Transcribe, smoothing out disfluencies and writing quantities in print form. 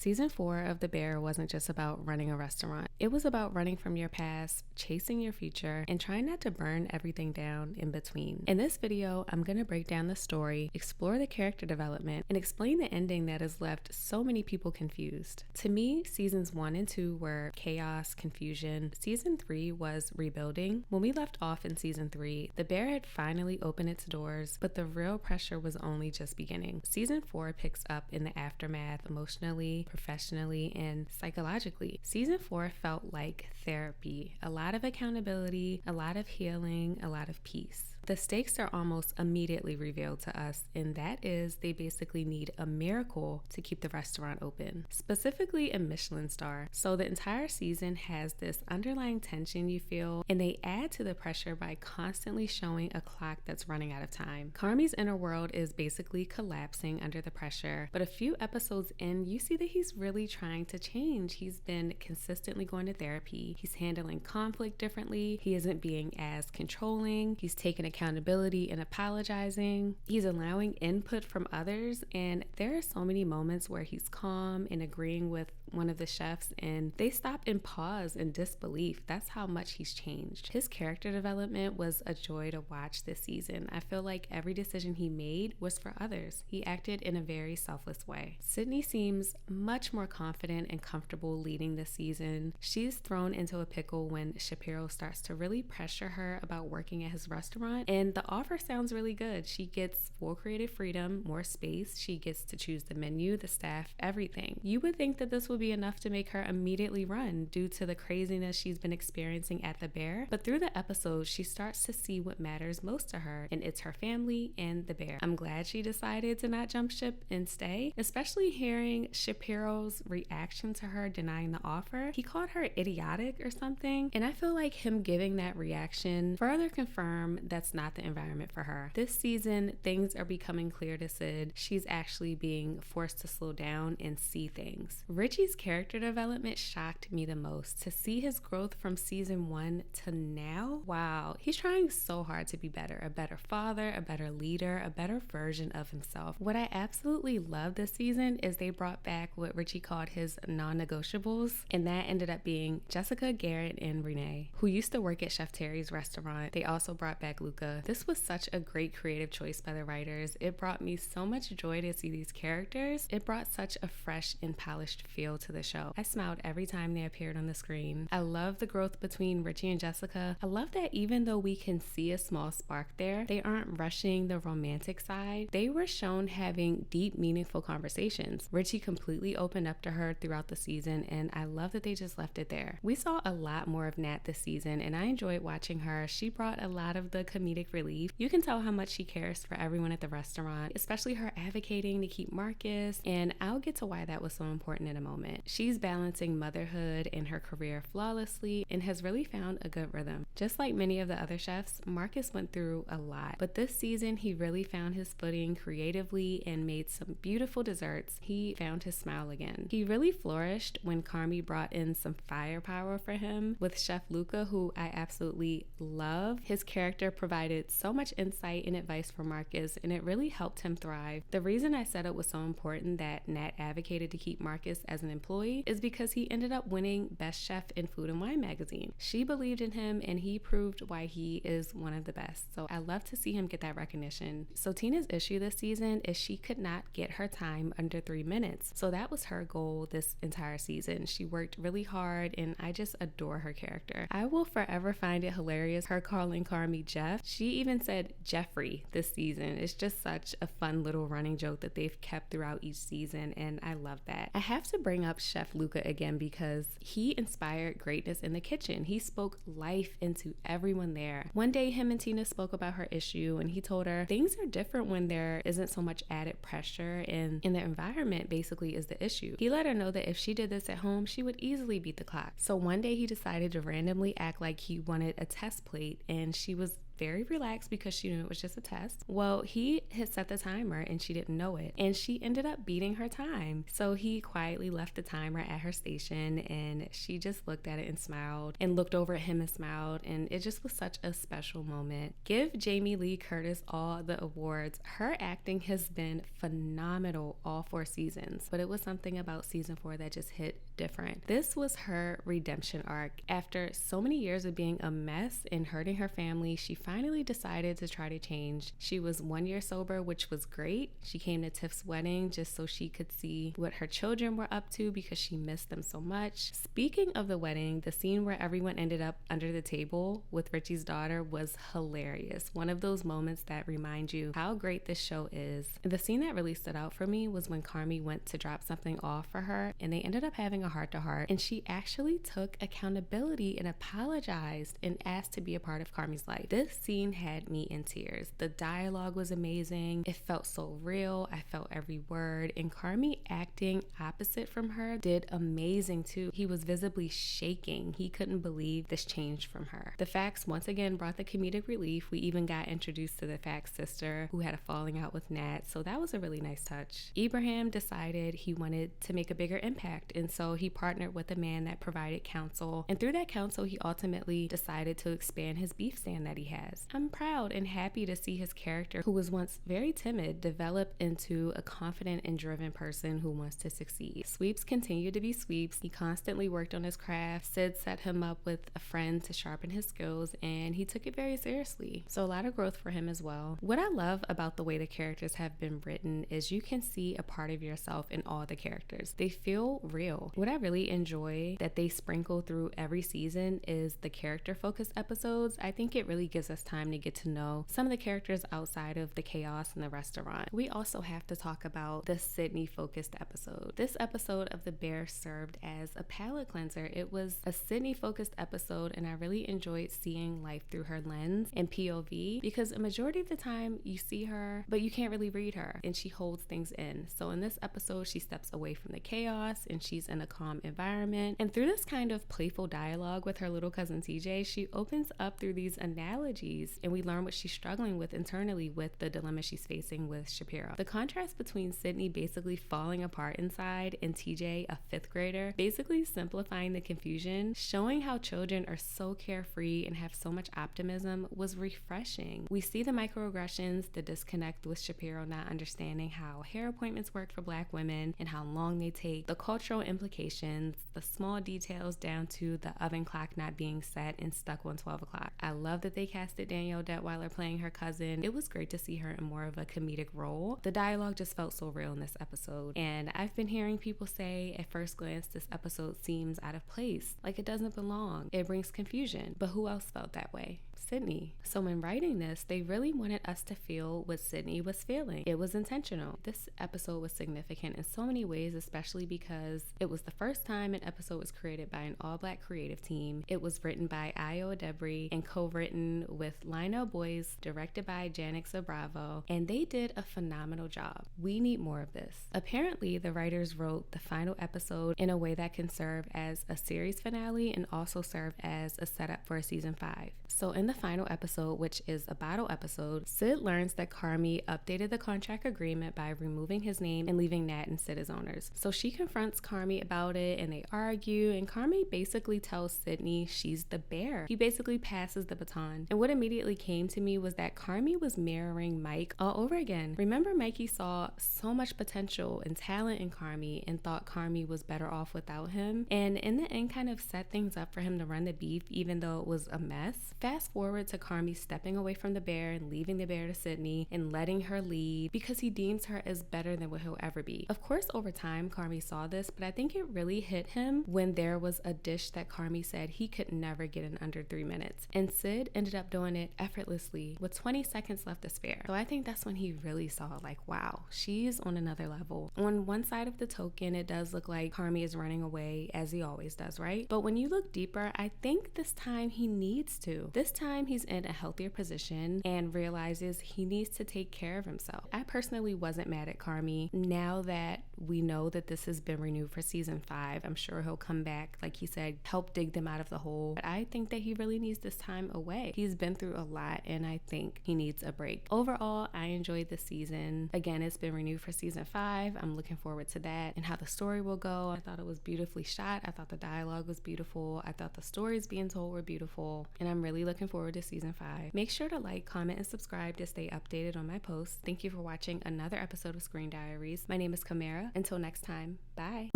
Season 4 of The Bear wasn't just about running a restaurant. It was about running from your past, chasing your future, and trying not to burn everything down in between. In this video, I'm going to break down the story, explore the character development, and explain the ending that has left so many people confused. To me, seasons 1 and 2 were chaos, confusion. Season 3 was rebuilding. When we left off in season 3, The Bear had finally opened its doors, but the real pressure was only just beginning. Season 4 picks up in the aftermath emotionally, professionally, and psychologically. Season 4 felt like therapy, a lot of accountability, a lot of healing, a lot of peace. The stakes are almost immediately revealed to us, and that is they basically need a miracle to keep the restaurant open, specifically a Michelin star. So the entire season has this underlying tension you feel, and they add to the pressure by constantly showing a clock that's running out of time. Carmy's inner world is basically collapsing under the pressure, but a few episodes in, you see that he's really trying to change. He's been consistently going to therapy. He's handling conflict differently. He isn't being as controlling. He's taking accountability and apologizing. He's allowing input from others, and there are so many moments where he's calm and agreeing with one of the chefs, and they stop and pause in disbelief. That's how much he's changed. His character development was a joy to watch this season. I feel like every decision he made was for others. He acted in a very selfless way. Sydney seems much more confident and comfortable leading this season. She's thrown into a pickle when Shapiro starts to really pressure her about working at his restaurant, and the offer sounds really good. She gets full creative freedom, more space. She gets to choose the menu, the staff, everything. You would think that this would be enough to make her immediately run due to the craziness she's been experiencing at the Bear, but through the episodes, she starts to see what matters most to her, and it's her family and the Bear. I'm glad she decided to not jump ship and stay, especially hearing Shapiro's reaction to her denying the offer. He called her idiotic or something, and I feel like him giving that reaction further confirmed that's not the environment for her. This season, things are becoming clear to Sid. She's actually being forced to slow down and see things. Richie's character development shocked me the most. To see his growth from season 1 to now, wow, he's trying so hard to be better, a better father, a better leader, a better version of himself. What I absolutely love this season is they brought back what Richie called his non-negotiables, and that ended up being Jessica, Garrett, and Renee, who used to work at Chef Terry's restaurant. They also brought back Luca. This was such a great creative choice by the writers. It brought me so much joy to see these characters. It brought such a fresh and polished feel to the show. I smiled every time they appeared on the screen. I love the growth between Richie and Jessica. I love that even though we can see a small spark there, they aren't rushing the romantic side. They were shown having deep, meaningful conversations. Richie completely opened up to her throughout the season, and I love that they just left it there. We saw a lot more of Nat this season, and I enjoyed watching her. She brought a lot of the comedic relief. You can tell how much she cares for everyone at the restaurant, especially her advocating to keep Marcus, and I'll get to why that was so important in a moment. She's balancing motherhood and her career flawlessly and has really found a good rhythm. Just like many of the other chefs, Marcus went through a lot, but this season he really found his footing creatively and made some beautiful desserts. He found his smile again. He really flourished when Carmy brought in some firepower for him with Chef Luca, who I absolutely love. His character provided so much insight and advice for Marcus, and it really helped him thrive. The reason I said it was so important that Nat advocated to keep Marcus as an employee is because he ended up winning Best Chef in Food and Wine magazine. She believed in him, and he proved why he is one of the best. So I love to see him get that recognition. So Tina's issue this season is she could not get her time under 3 minutes. So that was her goal this entire season. She worked really hard, and I just adore her character. I will forever find it hilarious her calling Carmy Jeff. She even said Jeffrey this season. It's just such a fun little running joke that they've kept throughout each season, and I love that. I have to bring up Chef Luca again because he inspired greatness in the kitchen. He spoke life into everyone there. One day him and Tina spoke about her issue, and he told her things are different when there isn't so much added pressure, and in the environment basically is the issue. He let her know that if she did this at home, she would easily beat the clock. So one day he decided to randomly act like he wanted a test plate, and she was very relaxed because she knew it was just a test. Well, he had set the timer and she didn't know it, and she ended up beating her time. So he quietly left the timer at her station, and she just looked at it and smiled, and looked over at him and smiled, and it just was such a special moment. Give Jamie Lee Curtis all the awards. Her acting has been phenomenal all 4 seasons, but it was something about season 4 that just hit different. This was her redemption arc. After so many years of being a mess and hurting her family, she finally decided to try to change. She was 1 year sober, which was great. She came to Tiff's wedding just so she could see what her children were up to because she missed them so much. Speaking of the wedding, the scene where everyone ended up under the table with Richie's daughter was hilarious. One of those moments that remind you how great this show is. The scene that really stood out for me was when Carmy went to drop something off for her, and they ended up having a heart-to-heart, and she actually took accountability and apologized and asked to be a part of Carmy's life. This scene had me in tears. The dialogue was amazing. It felt so real. I felt every word, and Carmy acting opposite from her did amazing too. He was visibly shaking. He couldn't believe this change from her. The facts once again brought the comedic relief. We even got introduced to the facts sister who had a falling out with Nat, so that was a really nice touch. Ibrahim decided he wanted to make a bigger impact, and so he partnered with a man that provided counsel, and through that counsel he ultimately decided to expand his beef stand that he has. I'm proud and happy to see his character, who was once very timid, develop into a confident and driven person who wants to succeed. Sweeps continued to be Sweeps. He constantly worked on his craft. Sid set him up with a friend to sharpen his skills, and he took it very seriously. So a lot of growth for him as well. What I love about the way the characters have been written is you can see a part of yourself in all the characters. They feel real. What I really enjoy that they sprinkle through every season is the character focused episodes. I think it really gives us time to get to know some of the characters outside of the chaos in the restaurant. We also have to talk about the Sydney focused episode. This episode of The Bear served as a palate cleanser. It was a Sydney focused episode, and I really enjoyed seeing life through her lens and POV, because a majority of the time you see her but you can't really read her, and she holds things in. So in this episode she steps away from the chaos and she's in a calm environment, and through this kind of playful dialogue with her little cousin TJ, she opens up through these analogies, and we learn what she's struggling with internally with the dilemma she's facing with Shapiro. The contrast between Sydney basically falling apart inside and TJ, a 5th grader, basically simplifying the confusion, showing how children are so carefree and have so much optimism, was refreshing. We see the microaggressions, the disconnect with Shapiro not understanding how hair appointments work for Black women and how long they take, the cultural implications, the small details down to the oven clock not being set and stuck on 12 o'clock. I love that they casted Danielle Detweiler playing her cousin. It was great to see her in more of a comedic role. The dialogue just felt so real in this episode, and I've been hearing people say at first glance this episode seems out of place, like it doesn't belong. It brings confusion, but who else felt that way? Sydney. So when writing this, they really wanted us to feel what Sydney was feeling. It was intentional. This episode was significant in so many ways, especially because it was the first time an episode was created by an all-Black creative team. It was written by Ayo Adebri and co-written with Lionel Boyce, directed by Janixa Bravo, and they did a phenomenal job. We need more of this. Apparently, the writers wrote the final episode in a way that can serve as a series finale and also serve as a setup for a season 5. So in the final episode, which is a battle episode, Sid learns that Carmy updated the contract agreement by removing his name and leaving Nat and Sid as owners. So she confronts Carmy about it, and they argue, and Carmy basically tells Sydney she's the bear. He basically passes the baton. And what immediately came to me was that Carmy was mirroring Mike all over again. Remember, Mikey saw so much potential and talent in Carmy and thought Carmy was better off without him, and in the end kind of set things up for him to run the beef even though it was a mess. Fast forward to Carmy stepping away from the bear and leaving the bear to Sydney and letting her lead because he deems her as better than what he'll ever be. Of course, over time, Carmy saw this, but I think it really hit him when there was a dish that Carmy said he could never get in under 3 minutes. And Sid ended up doing it effortlessly with 20 seconds left to spare. So I think that's when he really saw, like, wow, she's on another level. On one side of the token, it does look like Carmy is running away, as he always does, right? But when you look deeper, I think this time he needs to. This time he's in a healthier position and realizes he needs to take care of himself. I personally wasn't mad at Carmy now that We know that this has been renewed for season 5. I'm sure he'll come back, like he said, help dig them out of the hole. But I think that he really needs this time away. He's been through a lot, and I think he needs a break. Overall, I enjoyed the season. Again, it's been renewed for season 5. I'm looking forward to that and how the story will go. I thought it was beautifully shot. I thought the dialogue was beautiful. I thought the stories being told were beautiful, and I'm really looking forward to season 5. Make sure to like, comment, and subscribe to stay updated on my posts. Thank you for watching another episode of Screen Diaries. My name is Camara. Until next time, bye.